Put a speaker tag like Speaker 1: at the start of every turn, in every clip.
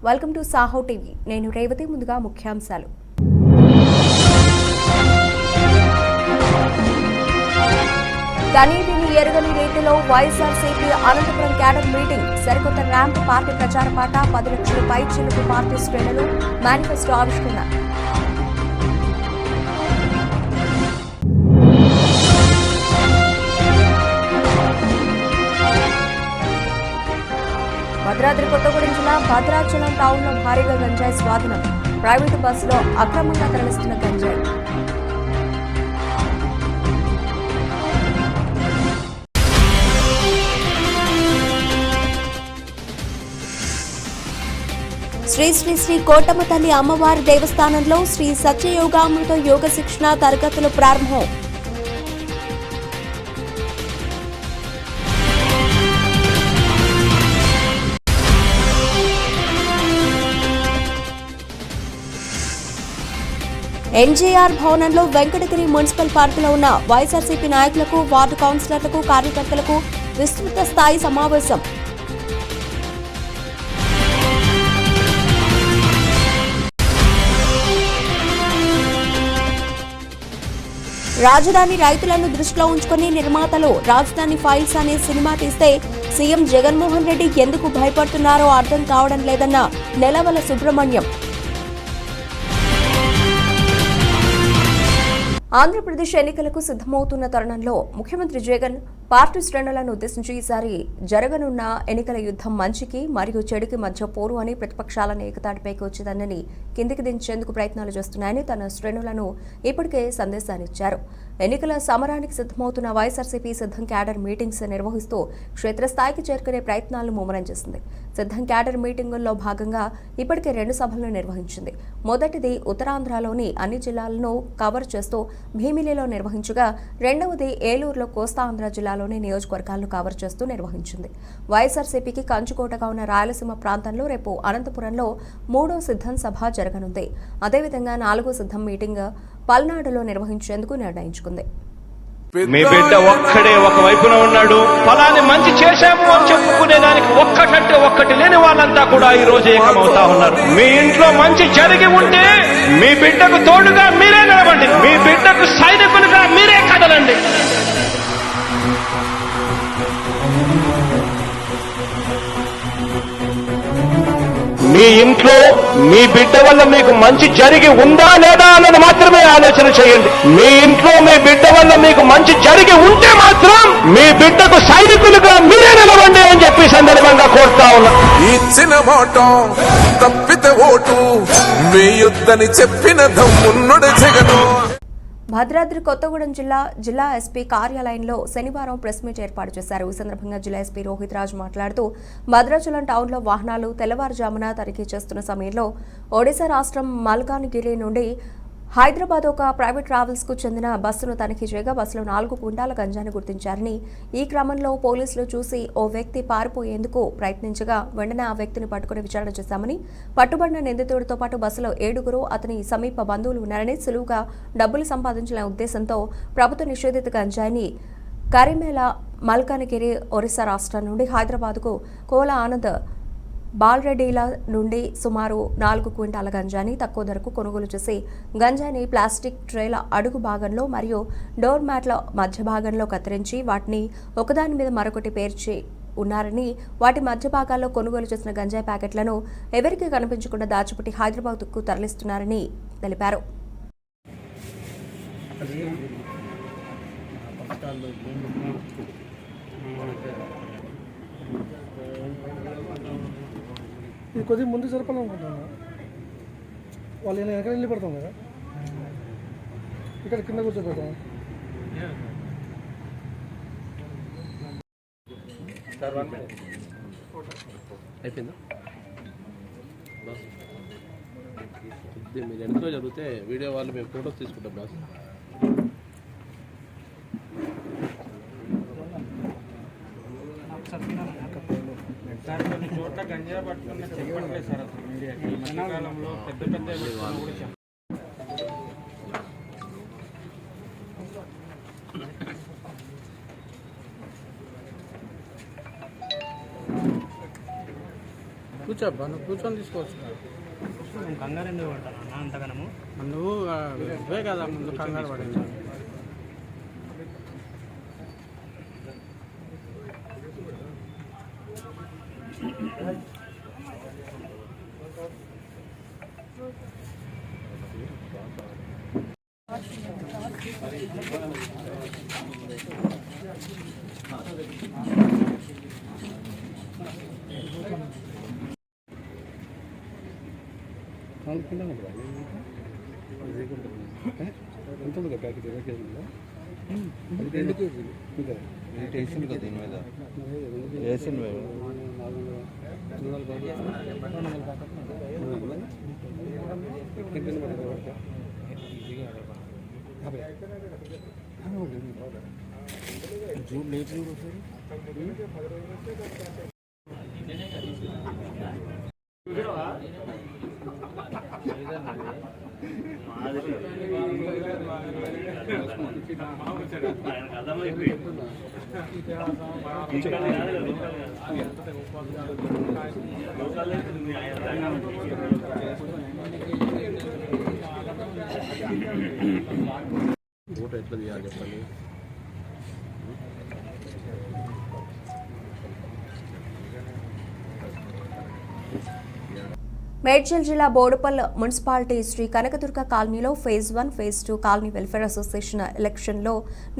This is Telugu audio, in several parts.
Speaker 1: Welcome to Saaho TV. నేను రేవతి. ముందుగా ముఖ్యాంశాలు. కనీవిని ఎరుగని రీతిలో వైఎస్ఆర్సీపీ అనంతపురం క్యాడర్ మీటింగ్. సరికొత్త ర్యాంప్ పార్టీ ప్రచార పాట. 10 లక్షల పై చిలుపు పార్టీ శ్రేణులు మేనిఫెస్టో ఆవిష్కరణ. భద్రాద్రి కొత్తగూడెం జిల్లా భద్రాచలం టౌన్లో భారీగా గంజాయి స్వాధీనం. ప్రైవేటు బస్సులో అక్రమంగా తరలిస్తున్న గంజాయి. శ్రీ శ్రీ శ్రీ కోటమ్మ తల్లి అమ్మవారి దేవస్థానంలో శ్రీ సత్యయోగామృత యోగ శిక్షణ తరగతులు ప్రారంభం. ఎన్జేఆర్ భవనంలో వెంకటగిరి మున్సిపల్ పార్కులో ఉన్న వైఎస్ఆర్సీపీ నాయకులకు, వార్డు కౌన్సిలర్లకు, కార్యకర్తలకు విస్తృత స్థాయి సమావేశం. రాజధాని రైతులను దృష్టిలో ఉంచుకుని నిర్మాతలు రాజధాని ఫైల్స్ అనే సినిమా తీస్తే సీఎం జగన్మోహన్ రెడ్డి ఎందుకు భయపడుతున్నారో అర్థం కావడం లేదన్న నెలవల సుబ్రహ్మణ్యం. ఆంధ్రప్రదేశ్ ఎన్నికలకు సిద్ధమవుతున్న తరుణంలో ముఖ్యమంత్రి జగన్ పార్టీ శ్రేణులను ఉద్దేశించి ఈసారి జరగనున్న ఎన్నికల యుద్ధం మంచికి మరియు చెడుకి మధ్య పోరు అని ప్రతిపక్షాలను ఏకతాటిపైకి వచ్చేదన్నని కిందికి దించేందుకు ప్రయత్నాలు చేస్తున్నాయని తన శ్రేణులను ఇప్పటికే సందేశాన్నిచ్చారు. ఎన్నికల సమరానికి సిద్ధమవుతున్న వైఎస్ఆర్సీపీ సిద్ధం క్యాడర్ మీటింగ్స్ నిర్వహిస్తూ క్షేత్రస్థాయికి చేరుకునే ప్రయత్నాలను ముమ్మరం చేసింది. సిద్ధం క్యాడర్ మీటింగుల్లో భాగంగా ఇప్పటికే 2 సభలను నిర్వహించింది. మొదటిది ఉత్తరాంధ్రలోని అన్ని జిల్లాలను కవర్ చేస్తూ భీమిలిలో నిర్వహించగా, రెండవది ఏలూరులో కోస్తాంధ్ర జిల్లాలోని నియోజకవర్గాలను కవర్ చేస్తూ నిర్వహించింది. వైఎస్ఆర్సీపీకి కంచుకోటగా ఉన్న రాయలసీమ ప్రాంతంలో రేపు అనంతపురంలో 3వ సిద్ధం సభ జరగనుంది. అదేవిధంగా 4వ సిద్ధం మీటింగ్ పల్నాడులో నిర్వహించేందుకు నిర్ణయించుకుంది.
Speaker 2: మీ బిడ్డ ఒక్కడే ఒకవైపున ఉన్నాడు. ఫలాన్ని మంచి చేశాము అని చెప్పుకునేదానికి ఒక్కటంటే ఒక్కటి లేని వాళ్ళంతా కూడా ఈ రోజు ఏకమవుతా ఉన్నారు. మీ ఇంట్లో మంచి జరిగి ఉంటే మీ బిడ్డకు తోడుగా మీరే నిలబండి. మీ బిడ్డకు సైనికులుగా మీరే కదలండి. మీ ఇంట్లో మీ బిడ్డ వల్ల మీకు మంచి జరిగి ఉందా లేదా అన్నది మాత్రమే ఆలోచన చేయండి. మీ ఇంట్లో మీ బిడ్డ వల్ల మీకు మంచి జరిగి ఉంటే మాత్రం మీ బిడ్డకు సైనికులుగా మీరే నిలవండి అని చెప్పి సందర్భంగా కోరుతా ఉన్నా.
Speaker 3: ఇచ్చిన మాట తప్పితే ఓటు వేయొద్దని చెప్పిన దమ్మున్నడు జగను.
Speaker 1: భద్రాద్రి కొత్తగూడెం జిల్లా ఎస్పీ కార్యాలయంలో శనివారం ప్రెస్ మీట్ ఏర్పాటు చేశారు. ఈ సందర్భంగా జిల్లా ఎస్పీ రోహిత్ రాజ్ మాట్లాడుతూ, భద్రాచలం టౌన్లో వాహనాలు తెల్లవారుజామున తనిఖీ చేస్తున్న సమయంలో ఒడిశా రాష్ట్రం మల్కాన్గిరి నుండి హైదరాబాద్ ఒక ప్రైవేట్ ట్రావెల్స్ కు చెందిన బస్సును తనిఖీ చేయగా బస్సులో 4 క్వింటాల గంజాను గుర్తించారని, ఈ క్రమంలో పోలీసులు చూసి ఓ వ్యక్తి పారిపోయేందుకు ప్రయత్నించగా వెంటనే ఆ వ్యక్తిని పట్టుకుని విచారణ చేశామని, పట్టుబడిన నిందితుడితో పాటు బస్సులో 7గురు అతని సమీప బంధువులు ఉన్నారని, సులువుగా డబ్బులు సంపాదించాలనే ఉద్దేశంతో ప్రభుత్వ నిషేధిత గంజాయిని కరిమేల మల్కాన్గిరి ఒరిస్సా రాష్ట్రం నుండి హైదరాబాద్కు కోల ఆనంద్ బాల్రెడ్డిల నుండి సుమారు 4 క్వింటాల గంజాని తక్కువ ధరకు కొనుగోలు చేసి గంజాని ప్లాస్టిక్ ట్రేల అడుగు భాగంలో మరియు డోర్ మ్యాట్ల మధ్య భాగంలో కత్తిరించి వాటిని ఒకదాని మీద మరొకటి పేర్చి ఉన్నారని, వాటి మధ్య భాగాల్లో కొనుగోలు చేసిన గంజాయి ప్యాకెట్లను ఎవరికీ కనిపించకుండా దాచిపెట్టి హైదరాబాద్కు తరలిస్తున్నారని తెలిపారు.
Speaker 4: ఇది కొద్దిగా ముందు జరపాలనుకుంటున్నా. వాళ్ళు ఎక్కడ వెళ్ళి పెడతాం కదా, ఇక్కడ కింద కూర్చోబెడతాం.
Speaker 5: అయిపోయిందా? మీరు ఎంతో జరిగితే వీడియో వాళ్ళు మేము ఫోటోస్ తీసుకుంటాం బాస్.
Speaker 6: సార్ కొన్ని చోట్ల గంజా పట్టుకున్న చెప్పట్లేదు సార్. అసలు మీడియాకి ఈ మధ్యకాలంలో పెద్ద పెద్ద
Speaker 4: కూర్చోబ్బా, నువ్వు కూర్చొని తీసుకోవచ్చు.
Speaker 6: కంగారు ఎందుకు పడతాను అన్న అంతగానము?
Speaker 4: నువ్వు ఇవే కదా ముందు కంగారు పడింది. ఎంత ఉంది ప్యాకెట్? 20 కేజీలు, 2 కేజీలు వేసింది కదా దీని మీద వేసింది. జూమ్ లేట్
Speaker 5: ఓటు ఎట్లా తీయాలి చెప్పండి.
Speaker 1: మేడ్చల్ జిల్లా బోడుపల్ మున్సిపాలిటీ శ్రీ కనకదుర్గ కాలనీలో phase 1, phase 2 colony welfare association ఎలక్షన్లో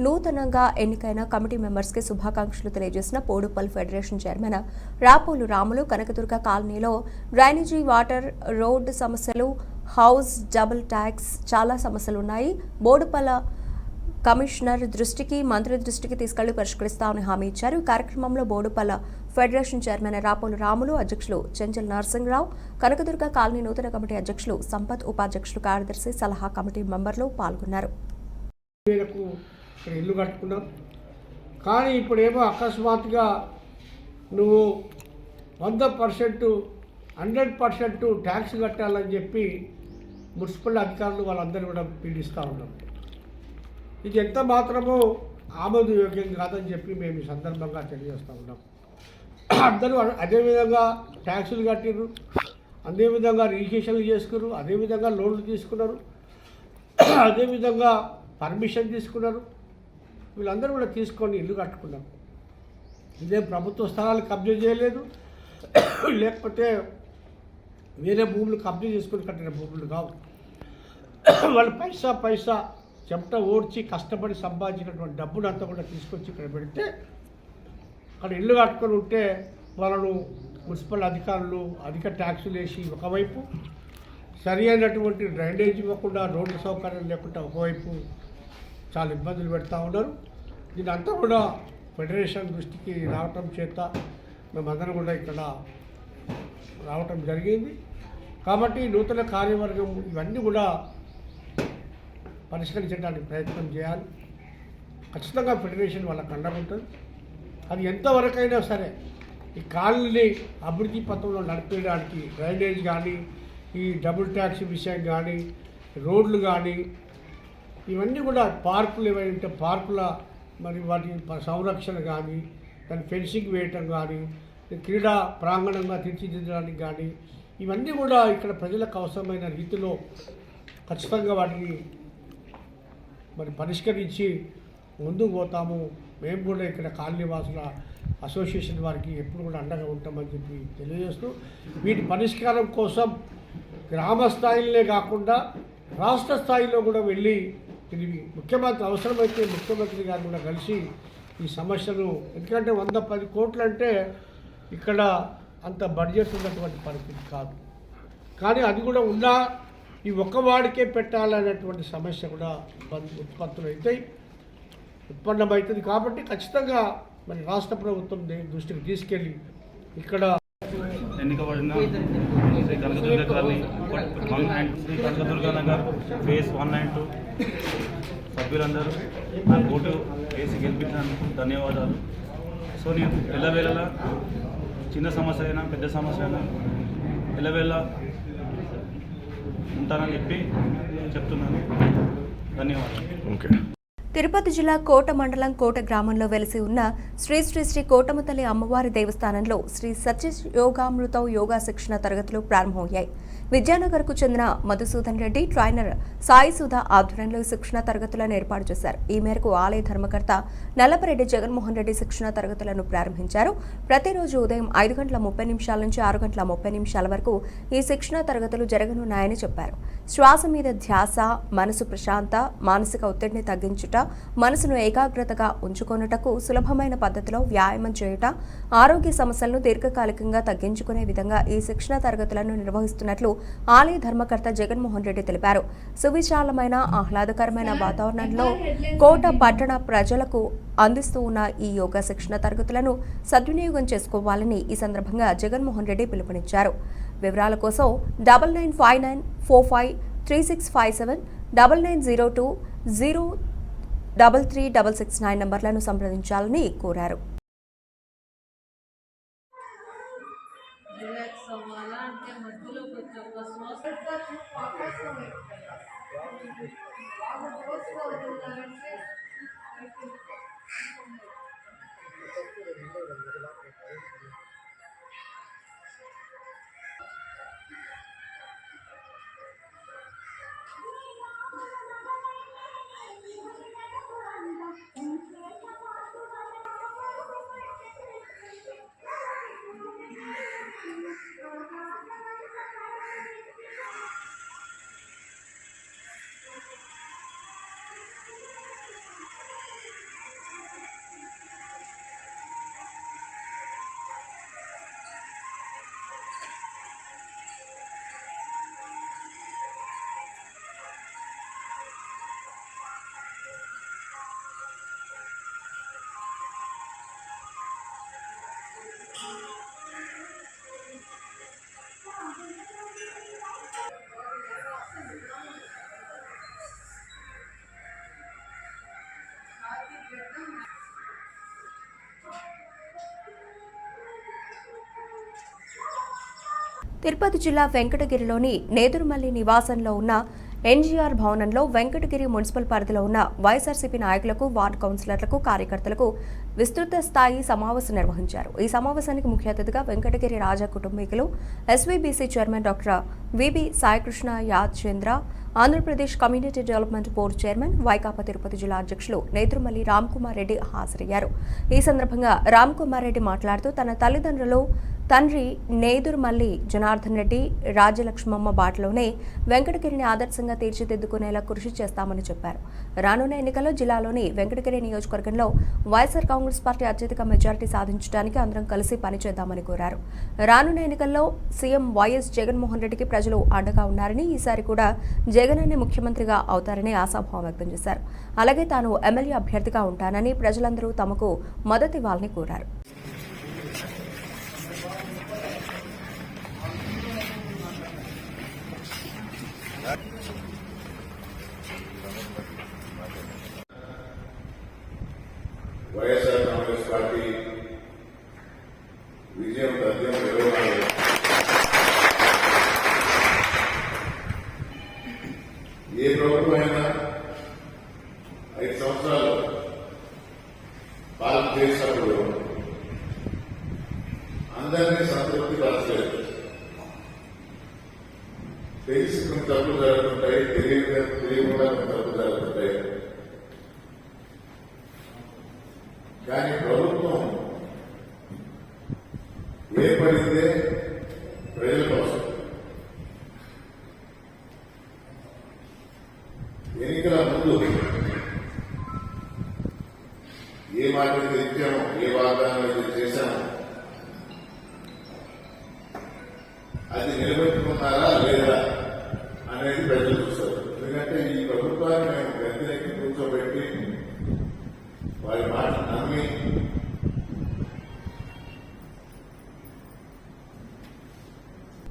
Speaker 1: నూతనంగా ఎన్నికైన కమిటీ మెంబర్స్కి శుభాకాంక్షలు తెలియజేసిన బోడుపల్ ఫెడరేషన్ చైర్మన్ రాపోలు రాములు కనకదుర్గ కాలనీలో డ్రైనేజీ, వాటర్, రోడ్డు సమస్యలు, హౌస్ డబుల్ ట్యాక్స్ చాలా సమస్యలు ఉన్నాయి. బోడుపల్ కమిషనర్ దృష్టికి, మంత్రి దృష్టికి తీసుకెళ్లి పరిష్కరిస్తామని హామీ ఇచ్చారు. ఈ కార్యక్రమంలో బోడుపల్ ఫెడరేషన్ చైర్మన్ రాపోలు రాములు, అధ్యక్షులు చెంచల్ నరసింహరావు, కనకదుర్గ కాలనీ నూతన కమిటీ అధ్యక్షులు సంపత్, ఉపాధ్యక్షులు, కార్యదర్శి, సలహా కమిటీ మెంబర్లు పాల్గొన్నారు.
Speaker 7: ఇల్లు కట్టుకున్నాం, కానీ ఇప్పుడేమో అకస్మాత్తుగా నువ్వు 100%, 100% ట్యాక్స్ కట్టాలని చెప్పి మున్సిపల్ అధికారులు వాళ్ళందరూ కూడా పీడిస్తూ ఉన్నారు. ఇది ఎంత మాత్రమో ఆమోదయోగ్యం కాదని చెప్పి మేము ఈ సందర్భంగా తెలియజేస్తూ ఉన్నాం. అందరూ అదేవిధంగా ట్యాక్సులు కట్టిర్రు, అదేవిధంగా రిజిస్ట్రేషన్లు చేసుకున్నారు, అదేవిధంగా లోన్లు తీసుకున్నారు, అదేవిధంగా పర్మిషన్ తీసుకున్నారు. వీళ్ళందరూ కూడా తీసుకొని ఇల్లు కట్టుకున్నారు. ఇదే ప్రభుత్వ స్థలాలు కబ్జా చేయలేదు, లేకపోతే వేరే భూములు కబ్జా చేసుకుని కట్టిన భూములు కావు. వాళ్ళు పైసా చెమట ఓడ్చి కష్టపడి సంపాదించినటువంటి డబ్బును అంతా కూడా తీసుకొచ్చి ఇక్కడ పెడితే అక్కడ ఇల్లు కట్టుకొని ఉంటే వాళ్ళను మున్సిపల్ అధికారులు అధిక ట్యాక్సులు వేసి ఒకవైపు సరి అయినటువంటి డ్రైనేజ్ ఇవ్వకుండా, రోడ్డు సౌకర్యం లేకుండా ఒకవైపు చాలా ఇబ్బందులు పెడతా ఉన్నారు. దీని అంతా కూడా ఫెడరేషన్ దృష్టికి రావటం చేత మేమందరం కూడా ఇక్కడ రావటం జరిగింది. కాబట్టి నూతన కార్యవర్గం ఇవన్నీ కూడా పరిష్కరించడానికి ప్రయత్నం చేయాలి. ఖచ్చితంగా ఫెడరేషన్ వాళ్ళకి అండగా ఉంటుంది. అది ఎంతవరకైనా సరే ఈ కాలనీని అభివృద్ధి పథంలో నడిపేయడానికి డ్రైనేజ్ కానీ, ఈ డబుల్ ట్యాక్స్ విషయం కానీ, రోడ్లు కానీ, ఇవన్నీ కూడా పార్కులు ఏవైతే పార్కుల మరి వాటి సంరక్షణ కానీ, దాని ఫెన్సింగ్ వేయటం కానీ, క్రీడా ప్రాంగణంగా తీర్చిదిద్దడానికి కానీ, ఇవన్నీ కూడా ఇక్కడ ప్రజలకు అవసరమైన రీతిలో ఖచ్చితంగా వాటిని మరి పరిష్కరించి ముందుకు పోతాము. మేము కూడా ఇక్కడ కాలనీ వాసుల అసోసియేషన్ వారికి ఎప్పుడు కూడా అండగా ఉంటామని చెప్పి తెలియజేస్తూ, వీటి పరిష్కారం కోసం గ్రామ స్థాయిలోనే కాకుండా రాష్ట్ర స్థాయిలో కూడా వెళ్ళి ఇది ముఖ్యమంత్రి అవసరమైతే ముఖ్యమంత్రి గారు కూడా కలిసి ఈ సమస్యను, ఎందుకంటే 110 కోట్లు అంటే ఇక్కడ అంత బడ్జెట్ ఉన్నటువంటి పరిస్థితి కాదు. కానీ అది కూడా ఉన్నా ఈ ఒక్క వాడికే పెట్టాలనేటువంటి సమస్య కూడా ఉత్పన్నమవుతుంది. కాబట్టి ఖచ్చితంగా మరి రాష్ట్ర ప్రభుత్వం దృష్టికి తీసుకెళ్ళి ఇక్కడ
Speaker 6: ఎన్నికబడిన Shri Kanakadurga colony Shri Kanakadurga Nagar phase 1 and 2 సభ్యులందరూ నా ఓటు వేసి గెలిపించినందుకు ధన్యవాదాలు. సో నేను ఎల్లవేళలా చిన్న సమస్య అయినా పెద్ద సమస్య అయినా ఎల్లవేళ ఉంటానని చెప్పి చెప్తున్నాను. ధన్యవాదాలు.
Speaker 1: తిరుపతి జిల్లా కోట మండలం కోట గ్రామంలో వెలిసి ఉన్న శ్రీ శ్రీ శ్రీ కోటమ్మ తల్లి అమ్మవారి దేవస్థానంలో శ్రీ సత్య యోగామృతం యోగా శిక్షణ తరగతులు ప్రారంభమయ్యాయి. విద్యానగర్కు చెందిన మధుసూదన్ రెడ్డి, ట్రైనర్ సాయి సుధా ఆధ్వర్యంలో శిక్షణ తరగతులను ఏర్పాటు చేశారు. ఈ మేరకు ఆలయ ధర్మకర్త నల్లపరెడ్డి జగన్మోహన్ రెడ్డి శిక్షణ తరగతులను ప్రారంభించారు. ప్రతిరోజు ఉదయం 5:30 నుంచి 6:30 వరకు ఈ శిక్షణ తరగతులు జరగనున్నాయని చెప్పారు. శ్వాస మీద ధ్యాస, మనసు ప్రశాంత, మానసిక ఒత్తిడిని తగ్గించుట, మనసును ఏకాగ్రతగా ఉంచుకొనుటకు సులభమైన పద్ధతిలో వ్యాయామం చేయుట, ఆరోగ్య సమస్యలను దీర్ఘకాలికంగా తగ్గించుకునే విధంగా ఈ శిక్షణ తరగతులను నిర్వహిస్తున్నట్లు ఆలయ ధర్మకర్త జగన్మోహన్ రెడ్డి తెలిపారు. సువిశాలమైన ఆహ్లాదకరమైన వాతావరణంలో కోట పట్టణ ప్రజలకు అందిస్తూ ఉన్న ఈ యోగా శిక్షణ తరగతులను సద్వినియోగం చేసుకోవాలని ఈ సందర్భంగా జగన్మోహన్ రెడ్డి పిలుపునిచ్చారు. వివరాల కోసం 9959453657, 9902033669 నంబర్లను సంప్రదించాలని కోరారు. తిరుపతి జిల్లా వెంకటగిరిలోని నేదురుమల్లి నివాసంలో ఉన్న ఎన్జీఆర్ భవనంలో వెంకటగిరి మున్సిపల్ పరిధిలో ఉన్న వైఎస్ఆర్సీపీ నాయకులకు, వార్డు కౌన్సిలర్లకు, కార్యకర్తలకు విస్తృత స్థాయి సమావేశం నిర్వహించారు. ఈ సమావేశానికి ముఖ్య అతిథిగా వెంకటగిరి రాజా కుటుంబీకులు, SVBC chairman doctor VB Saikrishna యాద్, Andhra Pradesh community development board chairman, Vaikapa Tirupati జిల్లా అధ్యక్షులు నేదురుమల్లి రామ్కుమార్ రెడ్డి హాజరయ్యారు. ఈ సందర్భంగా రామ్కుమార్ రెడ్డి మాట్లాడుతూ తన తల్లిదండ్రులు తండ్రి నేదురుమల్లి జనార్దన్ రెడ్డి, రాజ్యలక్ష్మమ్మ బాటలోనే వెంకటగిరిని ఆదర్శంగా తీర్చిదిద్దుకునేలా కృషి చేస్తామని చెప్పారు. రానున్న ఎన్నికల్లో జిల్లాలోని వెంకటగిరి నియోజకవర్గంలో వైఎస్ఆర్ కాంగ్రెస్ పార్టీ అత్యధిక మెజారిటీ సాధించడానికి అందరం కలిసి పనిచేద్దామని కోరారు. రానున్న ఎన్నికల్లో సీఎం వైఎస్ జగన్మోహన్ రెడ్డికి ప్రజలు అండగా ఉన్నారని, ఈసారి కూడా జగనన్నే ముఖ్యమంత్రిగా అవుతారని ఆశాభావం వ్యక్తం చేశారు. అలాగే తాను ఎమ్మెల్యే అభ్యర్థిగా ఉంటానని ప్రజలందరూ తమకు మద్దతివ్వాలని కోరారు.
Speaker 8: వైఎస్ఆర్ కాంగ్రెస్ పార్టీ విజయం తథ్యం నిర్వహణ ఏ ప్రభుత్వం అయినా 5 సంవత్సరాలు పాలన చేసినప్పుడు అందరినీ సంతృప్తి పరచలేదు. తెలిసి కొన్ని తప్పులు జరుగుతుంటాయి, తెలియకుండా కొన్ని తప్పులు జరుగుతుంటాయి. కానీ ప్రభుత్వం ఏర్పడితే ప్రజల కోసం. ఎన్నికల ముందు ఏ మాట అయితే ఇచ్చామో, ఏ వాగ్దానం అయితే చేశామో అది నిలబెట్టుకున్నారా లేదా అనేది ప్రజలు చూస్తారు. ఎందుకంటే ఈ ప్రభుత్వాన్ని మేము గద్దెలకి కూర్చోబెట్టి వారి మాట నమ్మి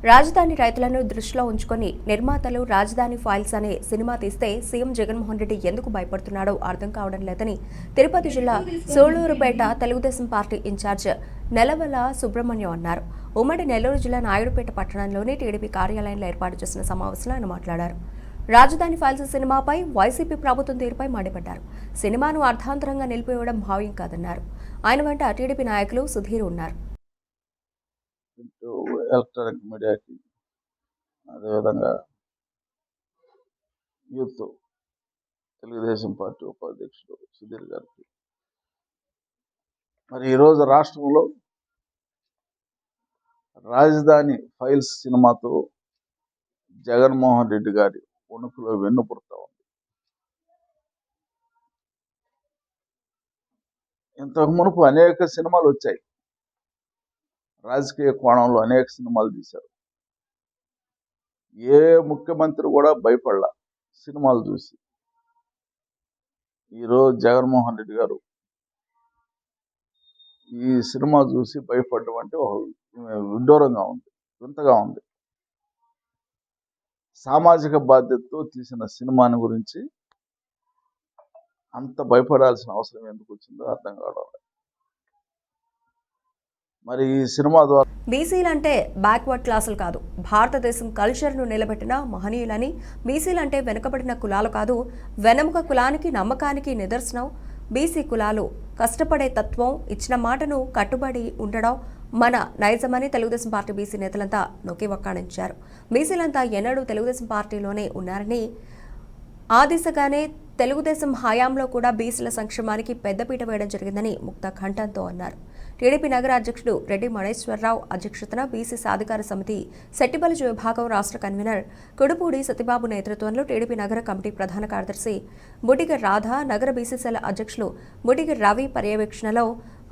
Speaker 1: రాజధాని రైతులను దృష్టిలో ఉంచుకొని నిర్మాతలు రాజధాని ఫైల్స్ అనే సినిమా తీస్తే సీఎం జగన్మోహన్ రెడ్డి ఎందుకు భయపడుతున్నాడో అర్థం కావడం లేదని తిరుపతి జిల్లా సూళ్లూరుపేట తెలుగుదేశం పార్టీ ఇన్ఛార్జ్ నెలవల సుబ్రహ్మణ్యం అన్నారు. ఉమ్మడి నెల్లూరు జిల్లా నాయుడుపేట పట్టణంలోని టీడీపీ కార్యాలయంలో ఏర్పాటు చేసిన సమావేశంలో ఆయన మాట్లాడారు. రాజధాని ఫైల్స్ సినిమాపై వైసీపీ ప్రభుత్వం తీరుపై మండిపడ్డారు. సినిమాను అర్థాంతరంగా నిలిపివేయడం భావ్యం కాదన్నారు. ఆయన వెంట టీడీపీ నాయకులు సుధీర్ ఉన్నారు.
Speaker 9: ఎలక్ట్రానిక్ మీడియాకి అదేవిధంగా యూత్ తెలుగుదేశం పార్టీ ఉపాధ్యక్షుడు సుధీర్ గారికి మరి ఈరోజు రాష్ట్రంలో రాజధాని ఫైల్స్ సినిమాతో జగన్మోహన్ రెడ్డి గారి వణుకులో వెన్నుపుడతా ఉంది. ఇంతకు మునుపు అనేక సినిమాలు వచ్చాయి, రాజకీయ కోణంలో అనేక సినిమాలు తీశారు. ఏ ముఖ్యమంత్రి కూడా భయపడలా సినిమాలు చూసి. ఈరోజు జగన్మోహన్ రెడ్డి గారు ఈ సినిమా చూసి భయపడడం అంటే విడ్డూరంగా ఉంది, వింతగా ఉంది. సామాజిక బాధ్యతతో తీసిన సినిమాని గురించి అంత భయపడాల్సిన అవసరం ఎందుకు వచ్చిందో అర్థం కావడం. మరి ఈ సినిమా ద్వారా
Speaker 1: బీసీలంటే బ్యాక్వర్డ్ క్లాసులు కాదు, భారతదేశం కల్చర్ను నిలబెట్టిన మహనీయులని, బీసీలంటే వెనుకబడిన కులాలు కాదు, వెన్నెముక కులానికి నమ్మకానికి నిదర్శనం. బీసీ కులాలు కష్టపడే తత్వం, ఇచ్చిన మాటను కట్టుబడి ఉండడం మన నైజమని తెలుగుదేశం పార్టీ బీసీ నేతలంతా నొక్కి వక్కాణించారు. బీసీలంతా ఎన్నడూ తెలుగుదేశం పార్టీలోనే ఉన్నారని, ఆ దిశగానే తెలుగుదేశం హయాంలో కూడా బీసీల సంక్షేమానికి పెద్దపీట వేయడం జరిగిందని ముక్త కంఠంతో అన్నారు. టీడీపీ నగర అధ్యక్షుడు రెడ్డి మణేశ్వరరావు అధ్యక్షతన బీసీ సాధికార సమితి సెట్టిబలిజ విభాగం రాష్ట్ర కన్వీనర్ కుడుపూడి సత్యబాబు నేతృత్వంలో టీడీపీ నగర కమిటీ ప్రధాన కార్యదర్శి బుడిగ రాధ, నగర బీసీసీల అధ్యక్షులు బుడిగ రవి పర్యవేక్షణలో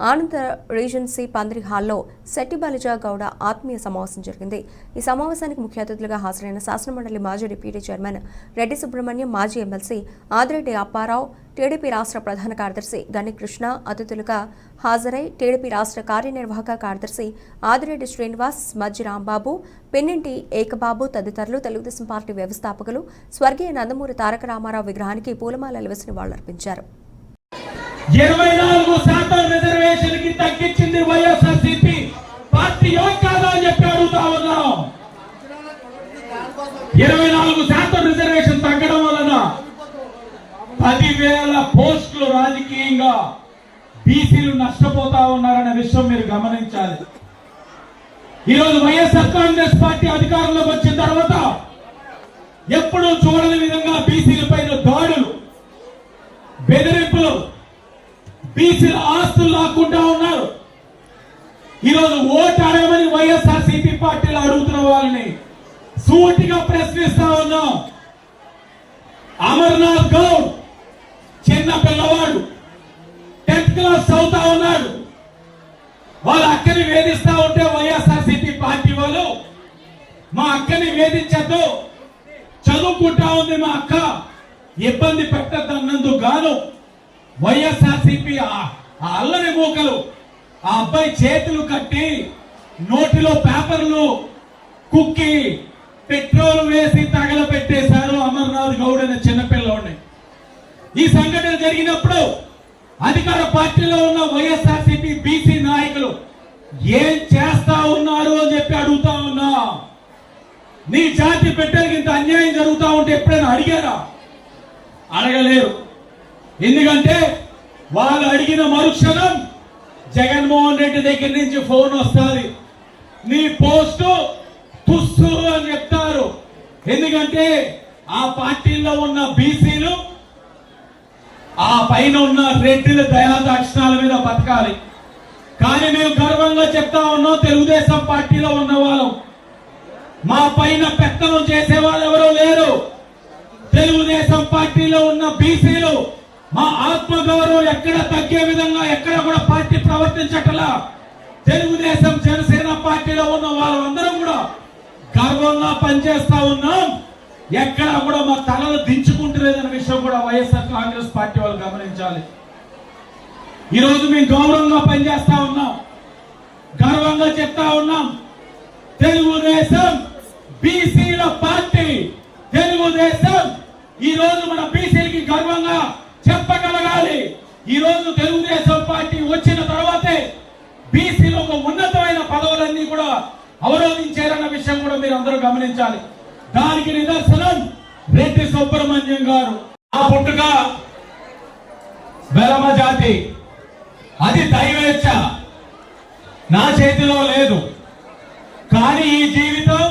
Speaker 1: ఆనంద రీజెన్సీ పందిరి హాల్లో సెట్టిబలిజ గౌడ ఆత్మీయ సమావేశం జరిగింది. ఈ సమావేశానికి ముఖ్య అతిథులుగా హాజరైన శాసనమండలి మాజీ డిప్యూటీ చైర్మన్ రెడ్డి సుబ్రహ్మణ్యం, మాజీ ఎమ్మెల్సీ ఆదిరెడ్డి అప్పారావు, టీడీపీ రాష్ట్ర ప్రధాన కార్యదర్శి గని కృష్ణ అతిథులుగా హాజరై టీడీపీ రాష్ట్ర కార్యనిర్వాహక కార్యదర్శి ఆదిరెడ్డి శ్రీనివాస్, మజ్జి రాంబాబు, పెన్నింటి ఏకబాబు తదితరులు తెలుగుదేశం పార్టీ వ్యవస్థాపకులు స్వర్గీయ నందమూరి తారక రామారావు విగ్రహానికి పూలమాలలు వేసి నివాళులర్పించారు.
Speaker 10: 24% రిజర్వేషన్ కి తగ్గించింది వైఎస్ఆర్సీపీ పార్టీ కాదా అని చెప్పి అడుగుతా ఉన్నాం. 24% రిజర్వేషన్ తగ్గడం వలన 10,000 పోస్టులు రాజకీయంగా బీసీలు నష్టపోతా ఉన్నారనే విషయం మీరు గమనించాలి. ఈరోజు వైఎస్ఆర్ కాంగ్రెస్ పార్టీ అధికారంలోకి వచ్చిన తర్వాత ఎప్పుడూ చూడని విధంగా బీసీల పైన దాడులు, బెదిరింపులు, బీసీల ఆస్తులు లాక్కుంటా ఉన్నారు. ఈరోజు ఓటు అడగమని వైఎస్ఆర్సీపీ పార్టీలు అడుగుతున్న వాళ్ళని సూటిగా ప్రశ్నిస్తా ఉన్నాం. అమర్నాథ్ గౌడ్ చిన్న పిల్లవాడు, 10th క్లాస్ చదువుతా ఉన్నాడు. వాళ్ళ అక్కని వేధిస్తా ఉంటే వైఎస్ఆర్సీపీ పార్టీ వాళ్ళు మా అక్కని వేధించద్దు, చదువుకుంటా ఉంది మా అక్క, ఇబ్బంది పెట్టద్దన్నందుకు గాను వైఎస్ఆర్సీపీ అల్లని మూకలు ఆ అబ్బాయి చేతులు కట్టి నోటిలో పేపర్లు కుక్కి పెట్రోల్ వేసి తగలపెట్టేశారు అమర్నాథ్ గౌడ్ అనే చిన్నపిల్లోడిని. ఈ సంఘటన జరిగినప్పుడు అధికార పార్టీలో ఉన్న వైఎస్ఆర్సీపీ బీసీ నాయకులు ఏం చేస్తా ఉన్నారు అని చెప్పి అడుగుతా ఉన్నా. నీ జాతి బిడ్డలకి ఇంత అన్యాయం జరుగుతా ఉంటే ఎప్పుడైనా అడిగారా? అడగలేరు. ఎందుకంటే వాళ్ళు అడిగిన మరుక్షణం జగన్మోహన్ రెడ్డి దగ్గర నుంచి ఫోన్ వస్తుంది, నీ పోస్టు తుస్సు అని చెప్తారు. ఎందుకంటే ఆ పార్టీలో ఉన్న బీసీలు ఆ పైన ఉన్న రెడ్డిల దయాదాక్షిణాల మీద బతకాలి. కానీ మేము గర్వంగా చెప్తా ఉన్నాం, తెలుగుదేశం పార్టీలో ఉన్న వాళ్ళం, మా పైన పెత్తనం చేసే వాళ్ళు ఎవరూ లేరు. తెలుగుదేశం పార్టీలో ఉన్న బీసీలు మా ఆత్మగౌరవం ఎక్కడ తగ్గే విధంగా ఎక్కడ కూడా పార్టీ ప్రవర్తించట్లా. తెలుగుదేశం జనసేన పార్టీలో ఉన్న వాళ్ళందరం కూడా గర్వంగా పనిచేస్తా ఉన్నాం. ఎక్కడ కూడా మా తలలు దించుకుంటలేదన్న విషయం కూడా వైఎస్ఆర్ కాంగ్రెస్ పార్టీ వాళ్ళు గమనించాలి. ఈరోజు మేము గౌరవంగా పనిచేస్తా ఉన్నాం, గర్వంగా చెప్తా ఉన్నాం. తెలుగుదేశం బీసీల పార్టీ. తెలుగుదేశం ఈ రోజు మన బీసీలకి గర్వంగా చెప్పగలగాలి. ఈ రోజు తెలుగుదేశం పార్టీ వచ్చిన తర్వాతే బీసీలు ఒక ఉన్నతమైన పదవులన్నీ కూడా అవరోధించారన్న విషయం కూడా మీరు అందరూ గమనించాలి. దానికి నిదర్శనం రెడ్డి సుబ్రహ్మణ్యం గారు. ఆ పుట్టుక వెలమ జాతి, అది దైవేచ్ఛ, నా చేతిలో లేదు. కానీ ఈ జీవితం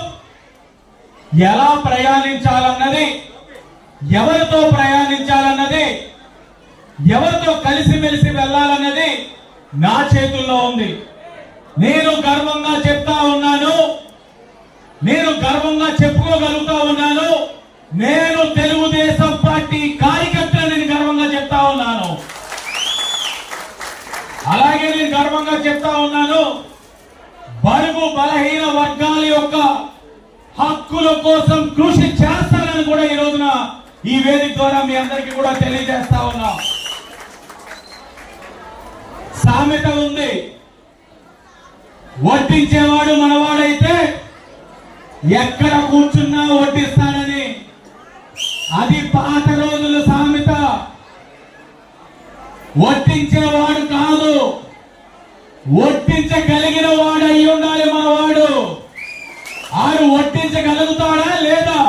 Speaker 10: ఎలా ప్రయాణించాలన్నది, ఎవరితో ప్రయాణించాలన్నది, ఎవరితో కలిసిమెలిసి వెళ్ళాలన్నది నా చేతుల్లో ఉంది. నేను గర్వంగా చెప్తా ఉన్నాను, నేను గర్వంగా చెప్పుకోగలుగుతా ఉన్నాను, నేను తెలుగుదేశం పార్టీ కార్యకర్తని గర్వంగా చెప్తా ఉన్నాను. అలాగే నేను గర్వంగా చెప్తా ఉన్నాను, బడుగు బలహీన వర్గాల యొక్క హక్కుల కోసం కృషి చేస్తానని కూడా ఈ రోజున ఈ వేదిక ద్వారా మీ అందరికీ కూడా తెలియజేస్తా ఉన్నా. సామెత ఉంది, వడ్డించేవాడు మనవాడైతే ఎక్కడ కూర్చున్నా వడ్డిస్తానని. అది పాత రోజుల సామెత. వడ్డించేవాడు కాదు, వడ్డించగలిగిన వాడు అయి ఉండాలి మనవాడు. ఆడు వడ్డించగలుగుతాడా లేదా?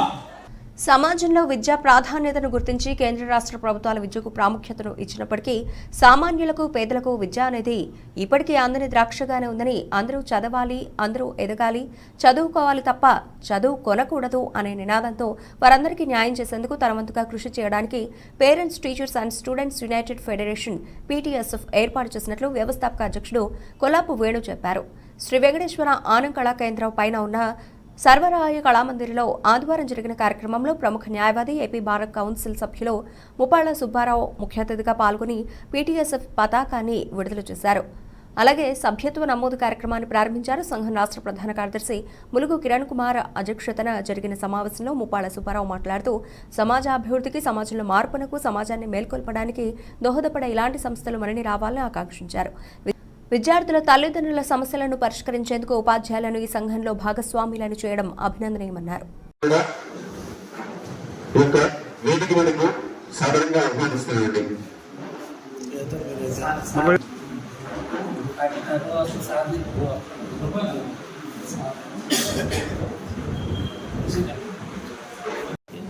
Speaker 1: సమాజంలో విద్యా ప్రాధాన్యతను గుర్తించి కేంద్ర రాష్ట్ర ప్రభుత్వాల విద్యకు ప్రాముఖ్యతను ఇచ్చినప్పటికీ సామాన్యులకు, పేదలకు విద్య అనేది ఇప్పటికీ అందని ద్రాక్షగానే ఉందని, అందరూ చదవాలి, అందరూ ఎదగాలి, చదువుకోవాలి తప్ప చదువు కొనకూడదు అనే నినాదంతో వారందరికీ న్యాయం చేసేందుకు తన వంతుగా కృషి చేయడానికి parents, teachers and students United federation PTSF ఏర్పాటు చేసినట్లు వ్యవస్థాపక అధ్యక్షుడు కొల్లాపు వేణు చెప్పారు. శ్రీ వెంకటేశ్వర ఆనం కళా కేంద్రం పైన ఉన్న సర్వరాయ కళామందిర్లో ఆదివారం జరిగిన కార్యక్రమంలో ప్రముఖ న్యాయవాది, ఏపీ బార్ కౌన్సిల్ సభ్యులు ముప్పాళ్ల సుబ్బారావు ముఖ్య అతిథిగా పాల్గొని PTSF పతాకాన్ని విడుదల చేశారు. అలాగే సభ్యత్వ నమోదు కార్యక్రమాన్ని ప్రారంభించారు. సంఘం రాష్ట్ర ప్రధాన కార్యదర్శి ములుగు కిరణ్ కుమార్ అధ్యక్షతన జరిగిన సమావేశంలో ముప్పాళ్ల సుబ్బారావు మాట్లాడుతూ సమాజ అభివృద్ధికి, సమాజంలో మార్పునకు, సమాజాన్ని మేల్కొల్పడానికి దోహదపడే ఇలాంటి సంస్థలు మరిన్ని రావాలని ఆకాంక్షించారు. విద్యార్థుల తల్లిదండ్రుల సమస్యలను పరిష్కరించేందుకు ఉపాధ్యాయులను ఈ సంఘంలో భాగస్వాములను చేయడం అభినందనీయమన్నారు.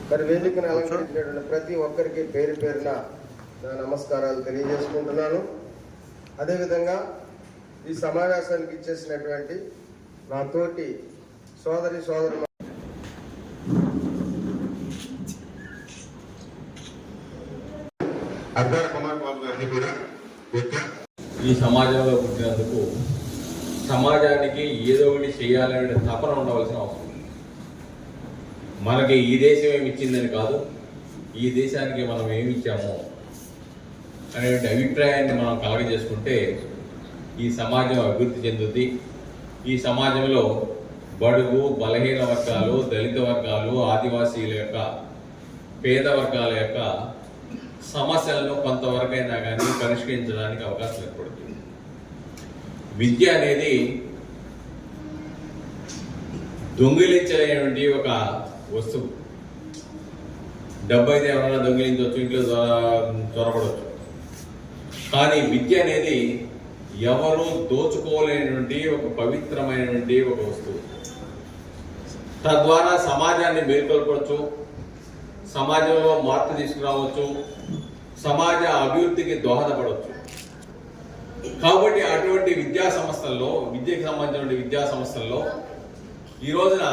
Speaker 11: మరి వేదికను అలంకరించినటువంటి ప్రతి ఒక్కరికి పేరు పేరున నా నమస్కారాలు తెలియజేసుకుంటున్నాను. అదేవిధంగా ఈ సమావేశానికి ఇచ్చేసినటువంటి నా తోటి సోదరి
Speaker 8: అర్ధార కుమార్ బాబు గారిని కూడా
Speaker 5: ఈ సమాజంలో పుట్టినందుకు సమాజానికి ఏదో ఒకటి చేయాలనే తపన ఉండవలసిన అవసరం. మనకి ఈ దేశం ఏమి ఇచ్చిందని కాదు, ఈ దేశానికి మనం ఏమి ఇచ్చామో అనే అభిప్రాయాన్ని మనం కలగజేసుకుంటే ఈ సమాజం అభివృద్ధి చెందుతుంది. ఈ సమాజంలో బడుగు, బలహీన వర్గాలు, దళిత వర్గాలు, ఆదివాసీల యొక్క, పేద వర్గాల యొక్క సమస్యలను కొంతవరకైనా కానీ పరిష్కరించడానికి అవకాశం ఏర్పడుతుంది. విద్య అనేది దొంగిలించలేనటువంటి ఒక వస్తువు. డబ్బు అయితే ఎవరైనా దొంగిలించవచ్చు, ఇంట్లో చొరబడవచ్చు. కానీ విద్య అనేది ఎవరు దోచుకోలేనటువంటి ఒక పవిత్రమైనటువంటి ఒక వస్తువు. తద్వారా సమాజాన్ని మేల్కొల్పవచ్చు, సమాజంలో మార్పు తీసుకురావచ్చు, సమాజ అభివృద్ధికి దోహదపడవచ్చు. కాబట్టి అటువంటి విద్యా సంస్థల్లో, విద్యకు సంబంధించిన విద్యా సంస్థల్లో ఈ రోజున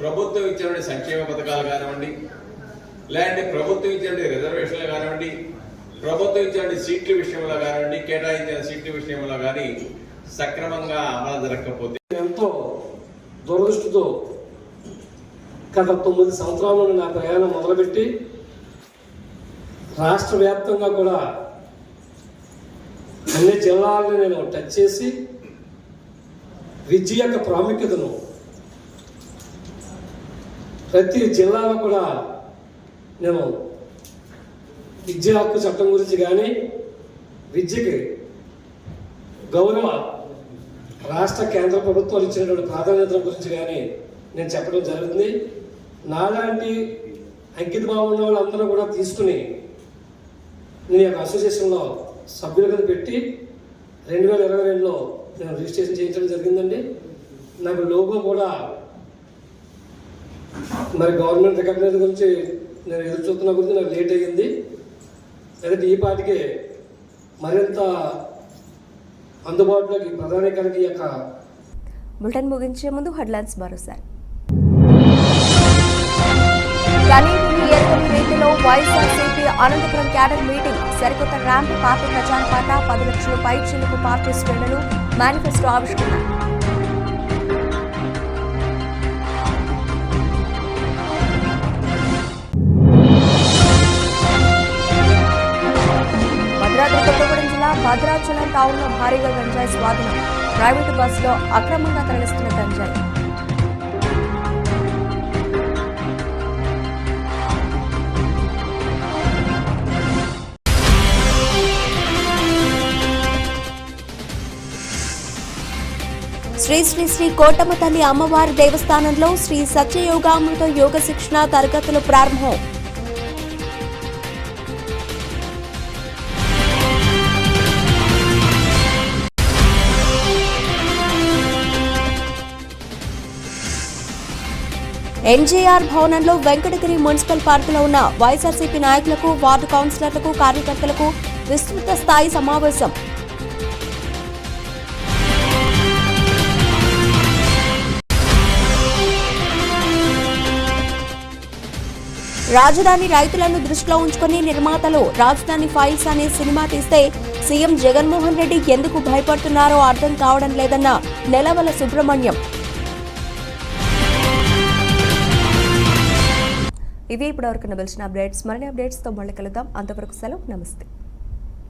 Speaker 5: ప్రభుత్వం ఇచ్చినటువంటి సంక్షేమ పథకాలు కానివ్వండి, లేదంటే ప్రభుత్వం ఇచ్చినటువంటి రిజర్వేషన్లు కానివ్వండి, ప్రభుత్వం ఇచ్చిన సీట్ల విషయంలో కానివ్వండి, కేటాయించిన సీట్ల విషయంలో కానీ సక్రమంగా అమలు జరగకపోతే
Speaker 4: ఎంతో దురదృష్టితో గత 9 సంవత్సరాల నుండి నా ప్రయాణం మొదలుపెట్టి రాష్ట్ర వ్యాప్తంగా కూడా అన్ని జిల్లాలను నేను టచ్ చేసి విద్య యొక్క ప్రాముఖ్యతను ప్రతి జిల్లాలో కూడా నేను విద్యా హక్కు చట్టం గురించి కానీ, విద్యకి గౌరవ రాష్ట్ర కేంద్ర ప్రభుత్వాలు ఇచ్చినటువంటి ప్రాధాన్యతల గురించి కానీ నేను చెప్పడం జరుగుతుంది. నాలాంటి అంకిత భావం ఉన్న వాళ్ళందరూ కూడా తీసుకుని నేను యొక్క అసోసియేషన్లో సభ్యుల కింద పెట్టి 2022లో నేను రిజిస్ట్రేషన్ చేయించడం జరిగిందండి. నాకు లోగో కూడా మరి గవర్నమెంట్ రికగ్నైజ్ గురించి నేను ఎదురు చూస్తున్న గురించి నాకు లేట్ అయ్యింది. అయితే ఈ పాటికే మరింత అందుబాటులోకి ప్రధానికానికి యొక్క
Speaker 1: బులెటిన్ ముగించే ముందు హెడ్లైన్స్ మరోసారి. రీతిలో వైఎస్ఆర్సీపీ అనంతపురం క్యాడర్ మీటింగ్, సరికొత్త ర్యాంప్, పార్టీ ప్రచార పాట, 10 లక్షల పై చిలుకు పార్టీ శ్రేణులు, మేనిఫెస్టో ఆవిష్కరణ. భద్రాద్రి కొత్తగూడెం జిల్లా భద్రాచలం టౌన్లో భారీగా గంజాయి స్వాధీనం, ప్రైవేటు బస్సులో అక్రమంగా తరలిస్తున్న గంజాయి. శ్రీ శ్రీ శ్రీ కోటమ్మ తల్లి అమ్మవారి దేవస్థానంలో శ్రీ సత్యయోగామృత యోగ శిక్షణ తరగతులు ప్రారంభం. ఎన్జేఆర్ భవనంలో వెంకటగిరి మున్సిపల్ పార్కులో ఉన్న వైఎస్ఆర్సీపీ నాయకులకు, వార్డు కౌన్సిలర్లకు, కార్యకర్తలకు విస్తృత స్థాయి సమావేశం. రాజధాని రైతులను దృష్టిలో ఉంచుకుని నిర్మాతలు రాజధాని ఫైల్స్ అనే సినిమా తీస్తే సీఎం జగన్మోహన్ రెడ్డి ఎందుకు భయపడుతున్నారో అర్థం కావడం లేదన్న నెలవల సుబ్రహ్మణ్యం. ఇవి ఇప్పటివరకు నిలిచిన అప్డేట్స్. మరిన్ని అప్డేట్స్తో మళ్ళీ కలుద్దాం. అంతవరకు సెలవు. నమస్తే.